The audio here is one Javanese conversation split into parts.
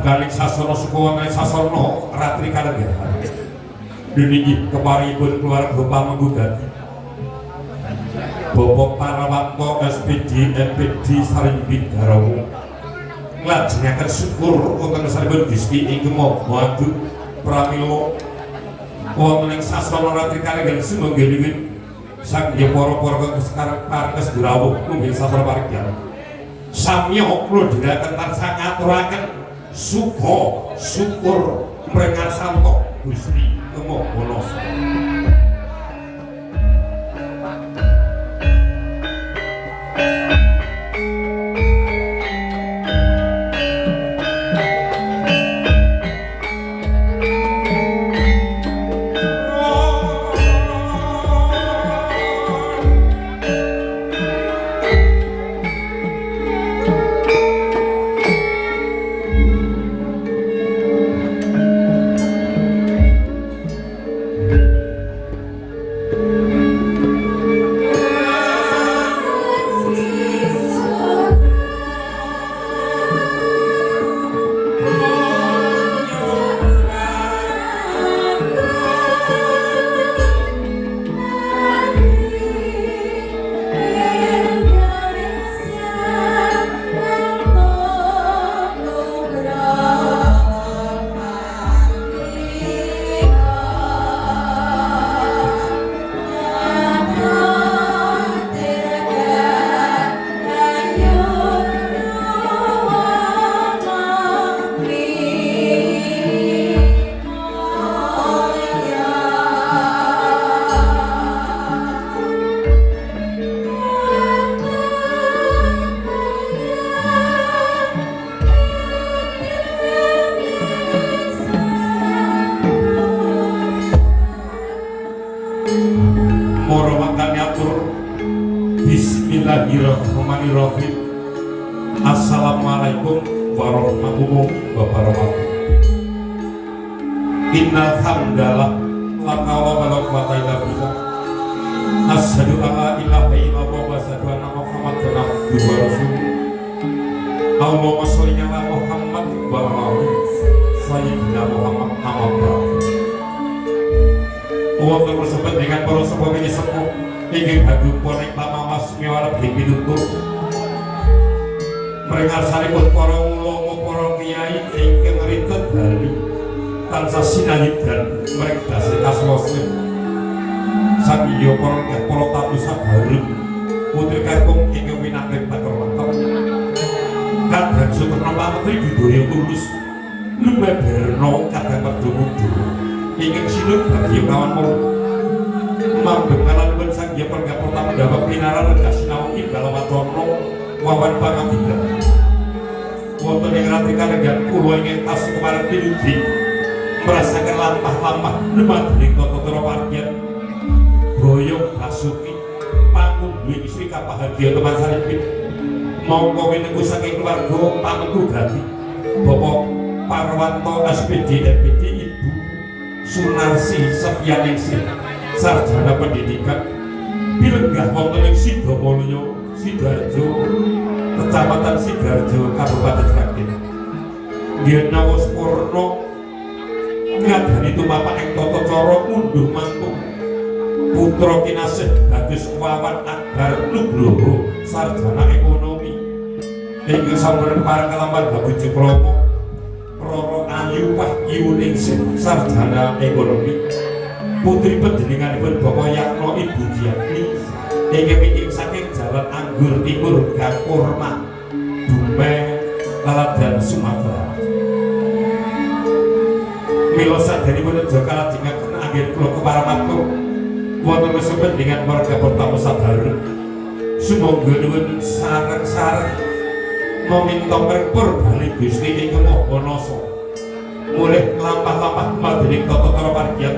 Balik sasana sukawanane sasana ratri kalenggahan duniki keparipun keluarga pamenggugat Bapak Parawanto SPD MPD Sarimbit Garawu nglajengaken syukur wonten sanipun Gusti ingkang Maha pramila wonten ing sasana ratri kalenggahan sumanggenipun saking para sekarang parkes durawuh nggih sasana parigyan samya kula dherekaken tansah ngaturaken suka syukur prengasanto Gusti Kemawonasa. Bismillahirrahmanirrahim. Assalamualaikum warahmatullahi wabarakatuh. Innal hamdalillah la hawla wala quwwata illa billah. Asyhadu an la ilaha illallah wa asyhadu anna Muhammadan abduhu wa rasuluh. Allahumma sholli ala Muhammad wa ala sayyidina Muhammad amma ba'du. Wonten bersebut dengan para sepuh sepuh ingin badu ponek pamamas miwarap dipitutur mrengasanipun para ulama para kiai ingkang rintet bali tansah sinayudan mregdasi kaslosen sakiya para tamu sabareng putri kakung ingkang winanten pakermantep kadang sutra pamtri budaya tulus lumeberno kadang perdomudo ingkang sinut bagi kawan mau mambekalan pun sang dia perga pertama dapat pinaran regas sinau imbal watono wawan pangabida ratrikan dengan kulo ingin tas kemarin pinudi merasakan lampah-lampah lemadering toto-toto parkian boyong basuki pangunduin istri kapahagia teman salipin mongko winengku saking keluarga pamenku ganti Bapak Parwanto SPD MPD Ibu Sunarsi Sepyaningsih sarjana pendidikan pilenggah wonten ing Sidomulyo Sidoarjo Kecamatan Sidoarjo Kabupaten Sragen nggih nawos purna ngadani tumapak ing tata cara ngunduh mantu putra kinasih Bagus Wawan Akbar Nugroho sarjana ekonomi ingkang sampun pareng kalaman Babu Jukromo Roro Ayu Wahyuningsih sarjana ekonomi putri panjenenganipun Bapak Yakno Ibu Diani ingkang miking saking Jalan Anggur Timur Gangkurma Dumai Laladan Sumatera mila saderipun Jaka lajengaken anggen kula keparamatku wonten mesempet dengan warga pertama sabar sumangga nuwun sareng-sareng meminta merpur bali Gusti ingkang Maha Nasa mulih lampah-lampah madening tata cara pargian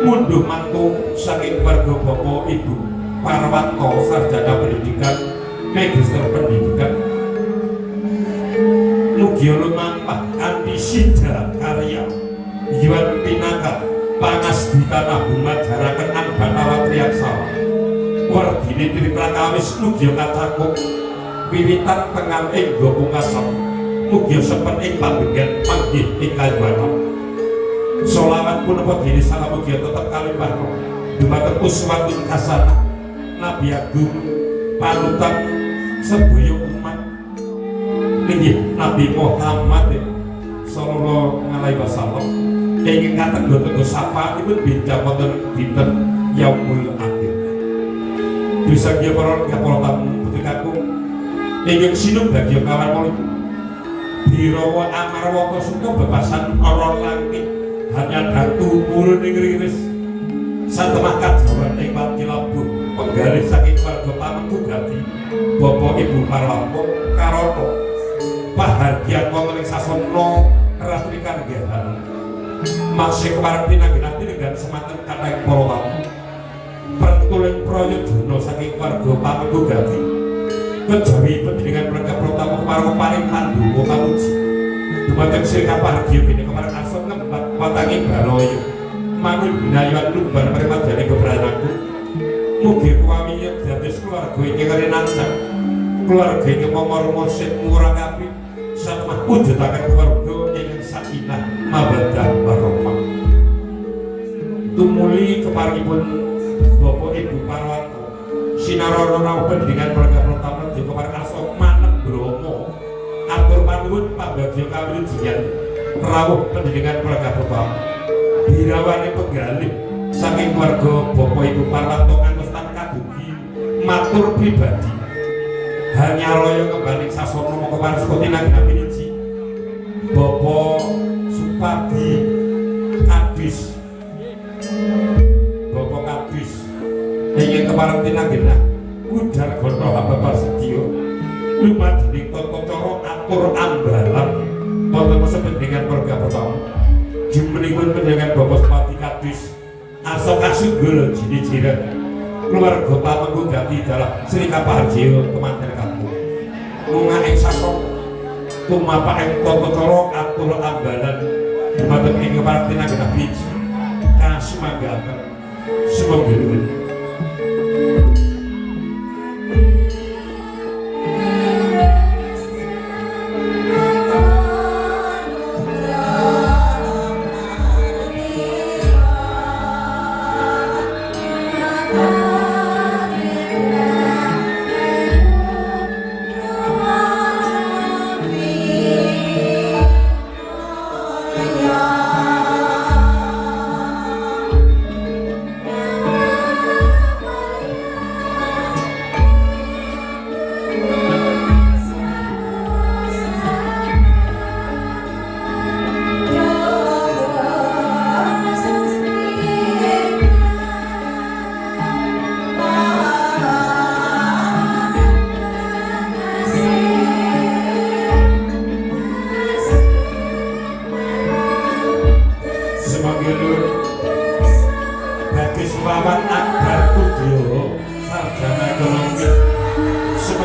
munduh mantu saking keluarga Bapak Ibu Parwanto sarjana pendidikan magister pendidikan mugia lumampah kanthi sida karya Yuan Pinaka panas di tanah bumi jaraken Anbatara Triaksara wardine Triprakawis mugia kacakuk wiwitan tengan ing gopungkasem mugia sepen ing pambenggan panggih ing kayuwanan sholawat punapa diri salam mugia tetep kalimpah dumateng uswatun hasanah Nabi Agung panutan sedaya umat inggih Nabi Muhammad sallallahu alaihi wasallam ingkang kategori syafaatipun bintang wonten dinten Yaumul Akhir. Bisa dia para tamu putri kakung ingkang sinubagya kawan mulih Birawa Amarwa Kasuka bebasan ora langit hanya datu purun ing riris satemah kajawan ing pati labuh penggalih saking keluarga pamenku gati Bapak Ibu Parwanto Karoto pahargyan wonten ing sasana ratrikan gehan masih kepareng pinanggenati dengan semanten kathah para tamu pertuling prayojono saking keluarga pamenku gati kejawi pendidikan mereka pertama para paring pandu pamuji dumateng sing kapahargya kene kepareng asor ngembat watangi baloyo mangun binayan lumbar premadani bebranaku mugi kuwamiya dados keluarga iki karenancang keluarga iki momor mursid murah kapi satemah wujudaken keluarga ingkang sakinah mawaddah warahmah tumuli keparengipun Bapak Ibu Parwanto sinarana pendidikan keluarga pertama di kepareng arsa maneg Bromo atur panuwun pambagya kawilujengan rawuh pendidikan keluarga pertama dirawani penggalih saking keluarga Bapak Ibu Parwanto ngantos tan kadugi matur pribadi hanya loyo kembali sasana mongko parsukti nanging piniji Bapak Supadi Kadis Bapak Kadis ingin kepareng tinanggenah udar gono hamba prasetyo lumadening tata cara atur ambalan wonten mesempet dengan keluarga pertama jumenipun panjenengan Bapak Supadi Kadis asa kasunggul jini-jiran keluarga pamenku gati dalah Sri Kapahargya kemanten kampung lunga ing sasana tumapak ing tata cara atur ambalan dumateng ing kepareng tinanggenah piniji kasumanggaken sumangga nuwun Yeah.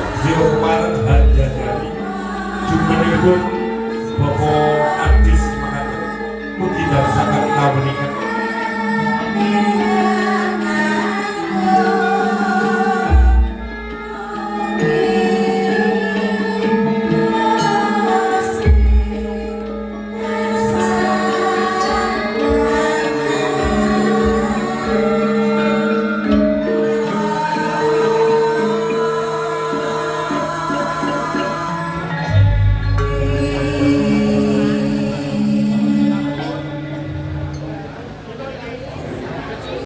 Bagio Kemarin Haja dari Jumenipun Bapak Adis mengatakan mugi darsakan kawenikan